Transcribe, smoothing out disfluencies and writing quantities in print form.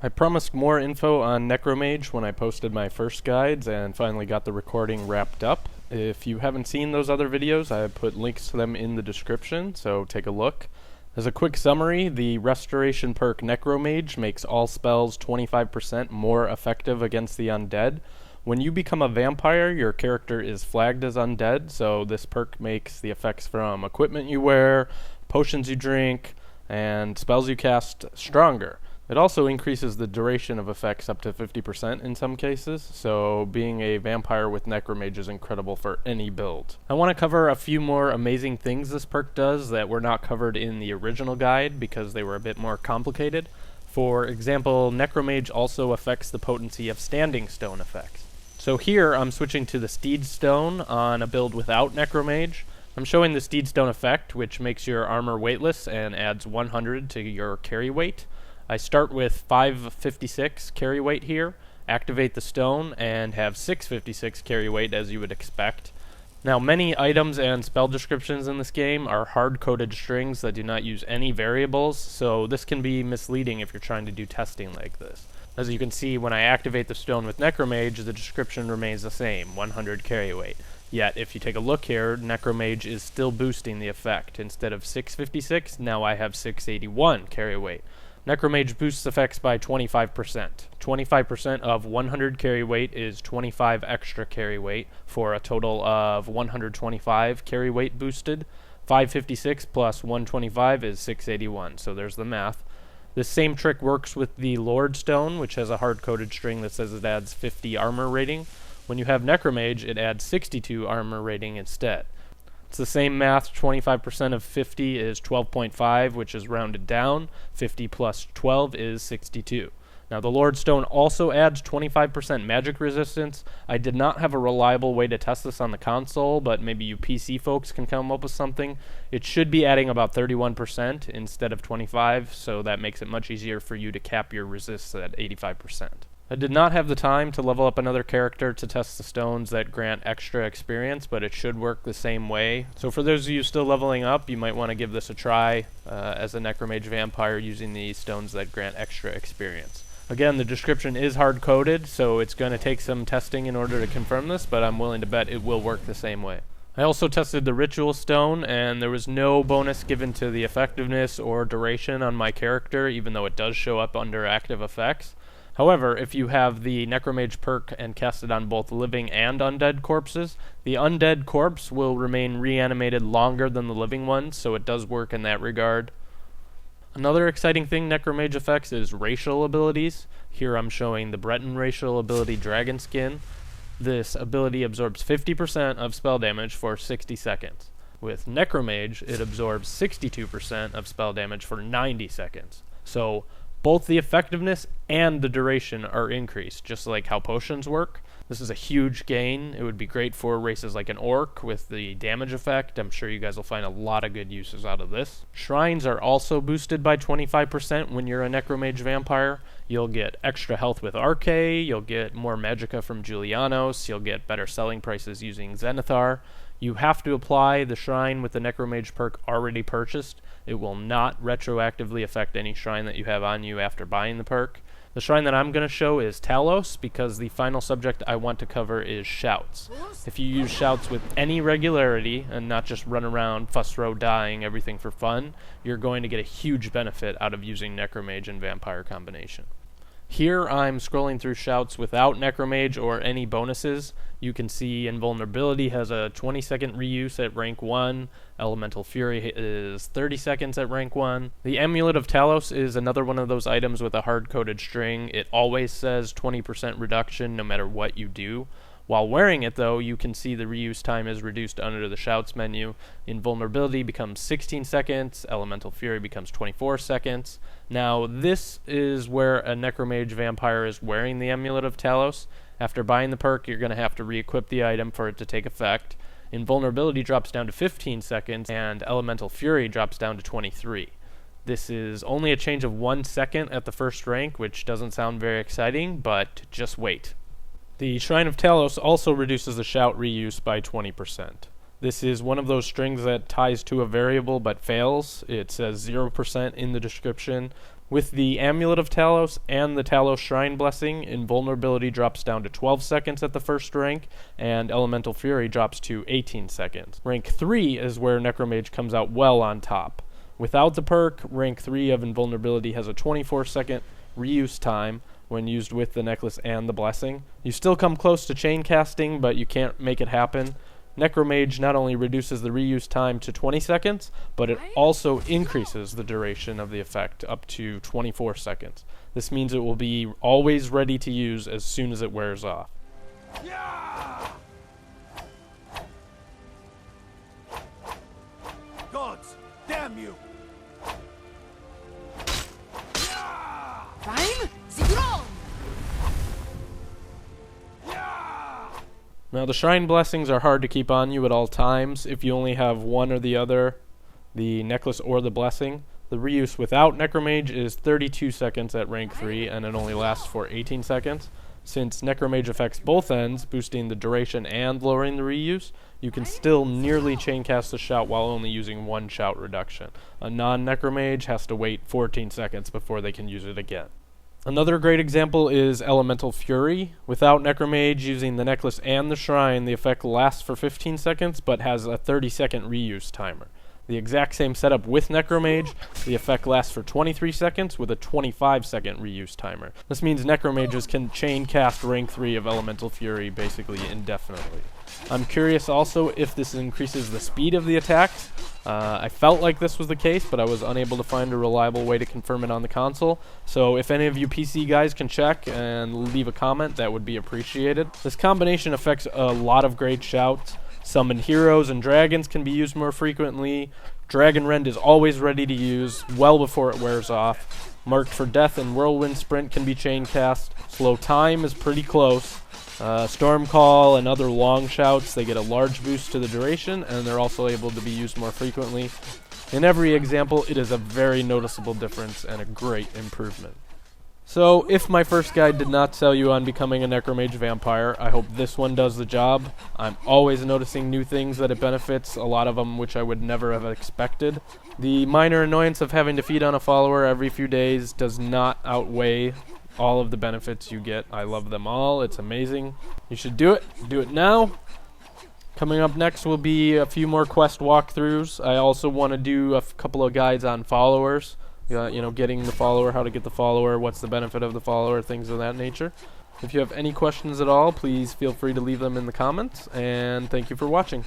I promised more info on Necromage when I posted my first guides and finally got the recording wrapped up. If you haven't seen those other videos, I put links to them in the description, so take a look. As a quick summary, the restoration perk Necromage makes all spells 25% more effective against the undead. When you become a vampire, your character is flagged as undead, so this perk makes the effects from equipment you wear, potions you drink, and spells you cast stronger. It also increases the duration of effects up to 50% in some cases, so being a vampire with Necromage is incredible for any build. I want to cover a few more amazing things this perk does that were not covered in the original guide because they were a bit more complicated. For example, Necromage also affects the potency of standing stone effects. So here I'm switching to the Steed Stone on a build without Necromage. I'm showing the Steed Stone effect, which makes your armor weightless and adds 100 to your carry weight. I start with 556 carry weight here, activate the stone, and have 656 carry weight as you would expect. Now, many items and spell descriptions in this game are hard-coded strings that do not use any variables, so this can be misleading if you're trying to do testing like this. As you can see, when I activate the stone with Necromage, the description remains the same, 100 carry weight. Yet, if you take a look here, Necromage is still boosting the effect. Instead of 656, now I have 681 carry weight. Necromage boosts effects by 25%. 25% of 100 carry weight is 25 extra carry weight for a total of 125 carry weight boosted. 556 plus 125 is 681, so there's the math. This same trick works with the Lord Stone, which has a hard-coded string that says it adds 50 armor rating. When you have Necromage, it adds 62 armor rating instead. It's the same math. 25% of 50 is 12.5, which is rounded down. 50 plus 12 is 62. Now, the Lord Stone also adds 25% magic resistance. I did not have a reliable way to test this on the console, but maybe you PC folks can come up with something. It should be adding about 31% instead of 25, so that makes it much easier for you to cap your resists at 85%. I did not have the time to level up another character to test the stones that grant extra experience, but it should work the same way. So for those of you still leveling up, you might want to give this a try as a Necromage Vampire using the stones that grant extra experience. Again, the description is hard-coded, so it's going to take some testing in order to confirm this, but I'm willing to bet it will work the same way. I also tested the Ritual Stone, and there was no bonus given to the effectiveness or duration on my character, even though it does show up under active effects. However, if you have the Necromage perk and cast it on both living and undead corpses, the undead corpse will remain reanimated longer than the living one, so it does work in that regard. Another exciting thing Necromage affects is racial abilities. Here I'm showing the Breton racial ability Dragon Skin. This ability absorbs 50% of spell damage for 60 seconds. With Necromage, it absorbs 62% of spell damage for 90 seconds. So both the effectiveness and the duration are increased, just like how potions work. This is a huge gain. It would be great for races like an orc with the damage effect. I'm sure you guys will find a lot of good uses out of this. Shrines are also boosted by 25% when you're a Necromage Vampire. You'll get extra health with Arcade, you'll get more Magicka from Julianos, you'll get better selling prices using Zenithar. You have to apply the shrine with the Necromage perk already purchased. It will not retroactively affect any shrine that you have on you after buying the perk. The shrine that I'm going to show is Talos, because the final subject I want to cover is shouts. If you use shouts with any regularity, and not just run around fuss row dying everything for fun, you're going to get a huge benefit out of using Necromage and Vampire combination. Here I'm scrolling through shouts without Necromage or any bonuses. You can see Invulnerability has a 20-second reuse at rank 1. Elemental Fury is 30 seconds at rank 1. The Amulet of Talos is another one of those items with a hard-coded string. It always says 20% reduction no matter what you do. While wearing it, though, you can see the reuse time is reduced under the Shouts menu. Invulnerability becomes 16 seconds, Elemental Fury becomes 24 seconds. Now, this is where a Necromage Vampire is wearing the Amulet of Talos. After buying the perk, you're going to have to re-equip the item for it to take effect. Invulnerability drops down to 15 seconds, and Elemental Fury drops down to 23. This is only a change of 1 second at the first rank, which doesn't sound very exciting, but just wait. The Shrine of Talos also reduces the shout reuse by 20%. This is one of those strings that ties to a variable but fails. It says 0% in the description. With the Amulet of Talos and the Talos Shrine Blessing, invulnerability drops down to 12 seconds at the first rank, and Elemental Fury drops to 18 seconds. Rank 3 is where Necromage comes out well on top. Without the perk, rank 3 of invulnerability has a 24-second reuse time when used with the necklace and the blessing. You still come close to chain casting, but you can't make it happen. Necromage not only reduces the reuse time to 20 seconds, but it also increases the duration of the effect up to 24 seconds. This means it will be always ready to use as soon as it wears off. Gods, damn you! Prime, Zigron! Now the Shrine Blessings are hard to keep on you at all times if you only have one or the other, the necklace or the blessing. The reuse without Necromage is 32 seconds at rank 3, and it only lasts for 18 seconds. Since Necromage affects both ends, boosting the duration and lowering the reuse, you can still nearly chaincast a shout while only using one shout reduction. A non-Necromage has to wait 14 seconds before they can use it again. Another great example is Elemental Fury. Without Necromage using the necklace and the shrine, the effect lasts for 15 seconds but has a 30-second reuse timer. The exact same setup with Necromage, the effect lasts for 23 seconds with a 25-second reuse timer. This means Necromages can chain cast rank 3 of Elemental Fury basically indefinitely. I'm curious also if this increases the speed of the attacks. I felt like this was the case, but I was unable to find a reliable way to confirm it on the console. So if any of you PC guys can check and leave a comment, that would be appreciated. This combination affects a lot of great shouts. Summoned heroes and dragons can be used more frequently. Dragon Rend is always ready to use, well before it wears off. Marked for Death and Whirlwind Sprint can be chain cast. Slow Time is pretty close. Storm Call and other long shouts, they get a large boost to the duration, and they're also able to be used more frequently. In every example, it is a very noticeable difference and a great improvement. So, if my first guide did not sell you on becoming a Necromage Vampire, I hope this one does the job. I'm always noticing new things that it benefits, a lot of them which I would never have expected. The minor annoyance of having to feed on a follower every few days does not outweigh all of the benefits you get. I love them all. It's amazing. You should do it. Do it now. Coming up next will be a few more quest walkthroughs. I also want to do a couple of guides on followers. Getting the follower, how to get the follower, what's the benefit of the follower, things of that nature. If you have any questions at all, please feel free to leave them in the comments, and thank you for watching.